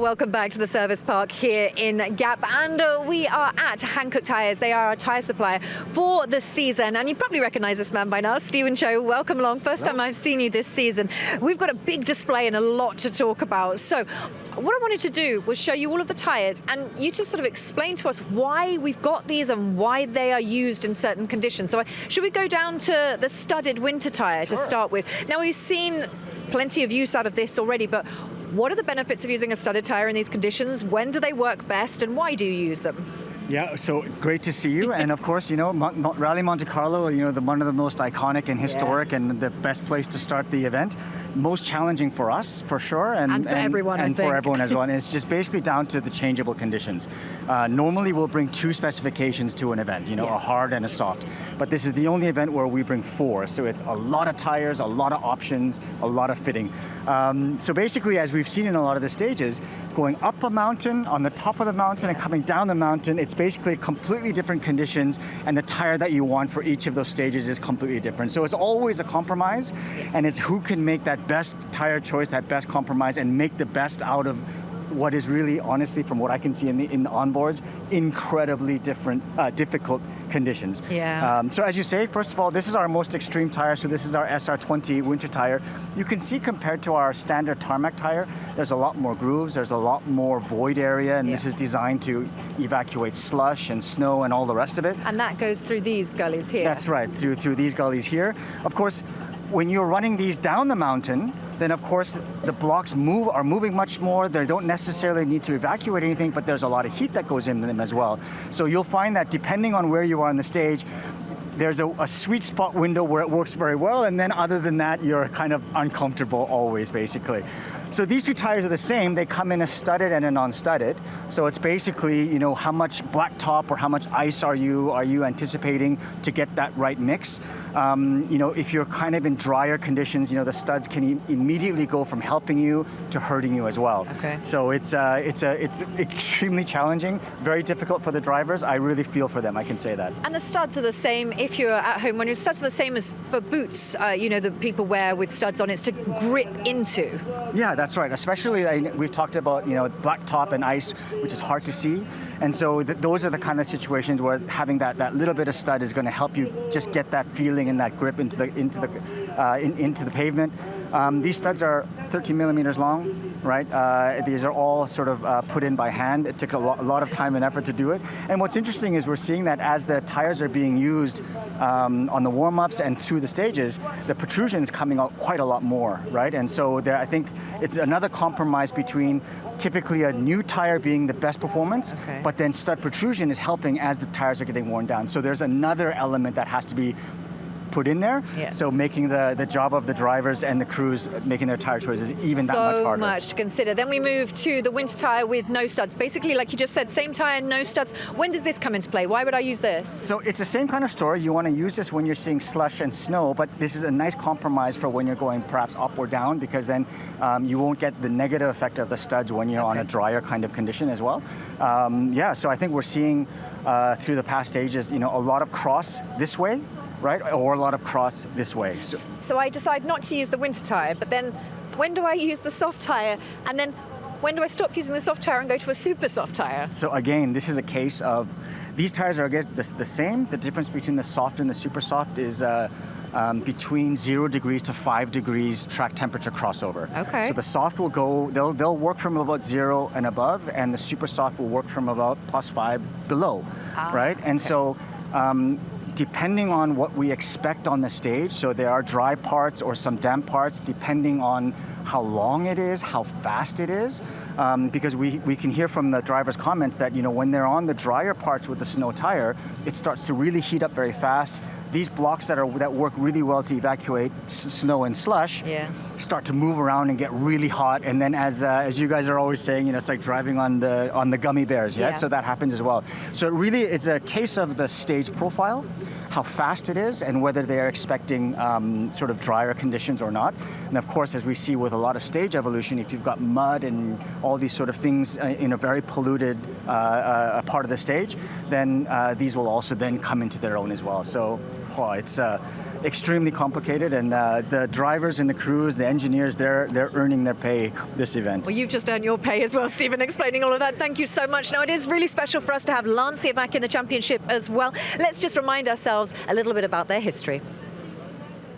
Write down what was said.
welcome back to the service park here in Gap. And we are at Hankook Tyres. They are our tyre supplier for the season. And you probably recognize this man by now, Stephen Cho. Welcome along. First time I've seen you this season. We've got a big display and a lot to talk about. So what I wanted to do was show you all of the tyres and you just sort of explain to us why we've got these and why they are used in certain conditions. So should we go down to the studded winter tyre to start with? Now, we've seen plenty of use out of this already, but what are the benefits of using a studded tyre in these conditions? When do they work best and why do you use them? Yeah, so great to see you. And of course, you know, Rally Monte Carlo, you know, one of the most iconic and historic and the best place to start the event. Most challenging for us, for sure. And for everyone, and I think. for everyone as well. And it's just basically down to the changeable conditions. Normally, we'll bring 2 specifications to an event, you know, a hard and a soft. But this is the only event where we bring 4. So it's a lot of tires, a lot of options, a lot of fitting. So basically, as we've seen in a lot of the stages, going up a mountain, on the top of the mountain, and coming down the mountain, it's basically completely different conditions, and the tire that you want for each of those stages is completely different. So it's always a compromise, and it's who can make that best tire choice, that best compromise, and make the best out of what is really, honestly, from what I can see in the onboards, incredibly difficult conditions. Yeah. So as you say, first of all, this is our most extreme tire. So this is our SR20 winter tire. You can see compared to our standard tarmac tire, there's a lot more grooves, there's a lot more void area, and this is designed to evacuate slush and snow and all the rest of it. And that goes through these gullies here. That's right, through these gullies here. Of course, when you're running these down the mountain, then of course the blocks are moving much more. They don't necessarily need to evacuate anything, but there's a lot of heat that goes into them as well. So you'll find that depending on where you are on the stage, there's a sweet spot window where it works very well, and then other than that, you're kind of uncomfortable always, basically. So these 2 tires are the same. They come in a studded and a non-studded. So it's basically, you know, how much blacktop or how much ice are you anticipating to get that right mix. You know, if you're kind of in drier conditions, you know, the studs can immediately go from helping you to hurting you as well. Okay. So it's extremely challenging, very difficult for the drivers. I really feel for them, I can say that. And the studs are the same if you're at home. When your studs are the same as for boots, you know, that people wear with studs on, it's to grip into. Yeah, that's right. Especially, we've talked about, you know, blacktop and ice, which is hard to see. And so those are the kind of situations where having that little bit of stud is going to help you just get that feeling and that grip into the pavement. These studs are 13 millimeters long, right? These are all sort of put in by hand. It took a lot of time and effort to do it. And what's interesting is we're seeing that as the tires are being used on the warm-ups and through the stages, the protrusion is coming out quite a lot more, right? And so I think it's another compromise between typically a new tire being the best performance, but then stud protrusion is helping as the tires are getting worn down. So there's another element that has to be put in there. Yeah. So making the job of the drivers and the crews making their tire choices even that much harder. So much to consider. Then we move to the winter tire with no studs. Basically, like you just said, same tire, no studs. When does this come into play? Why would I use this? So it's the same kind of story. You want to use this when you're seeing slush and snow, but this is a nice compromise for when you're going perhaps up or down, because then you won't get the negative effect of the studs when you're on a drier kind of condition as well. Yeah, so I think we're seeing through the past stages, you know, a lot of cross this way, right? Or a lot of cross this way. So I decide not to use the winter tire, but then when do I use the soft tire? And then when do I stop using the soft tire and go to a super soft tire? So again, this is a case of, these tires are, I guess, the same. The difference between the soft and the super soft is between 0 degrees to 5 degrees track temperature crossover. Okay. So the soft will go, they'll work from about 0 and above, and the super soft will work from about +5 below, right? And so, depending on what we expect on the stage, so there are dry parts or some damp parts, depending on how long it is, how fast it is, because we can hear from the driver's comments that, you know, when they're on the drier parts with the snow tire, it starts to really heat up very fast. These blocks that work really well to evacuate snow and slush start to move around and get really hot. And then, as you guys are always saying, you know, it's like driving on the gummy bears. Yeah. So that happens as well. So it really is a case of the stage profile, how fast it is, and whether they are expecting sort of drier conditions or not. And of course, as we see with a lot of stage evolution, if you've got mud and all these sort of things in a very polluted part of the stage, then these will also then come into their own as well. So it's extremely complicated, and the drivers and the crews, the engineers, they're earning their pay this event. Well, you've just earned your pay as well, Stephen, explaining all of that. Thank you so much. Now, it is really special for us to have Lance here back in the championship as well. Let's just remind ourselves a little bit about their history.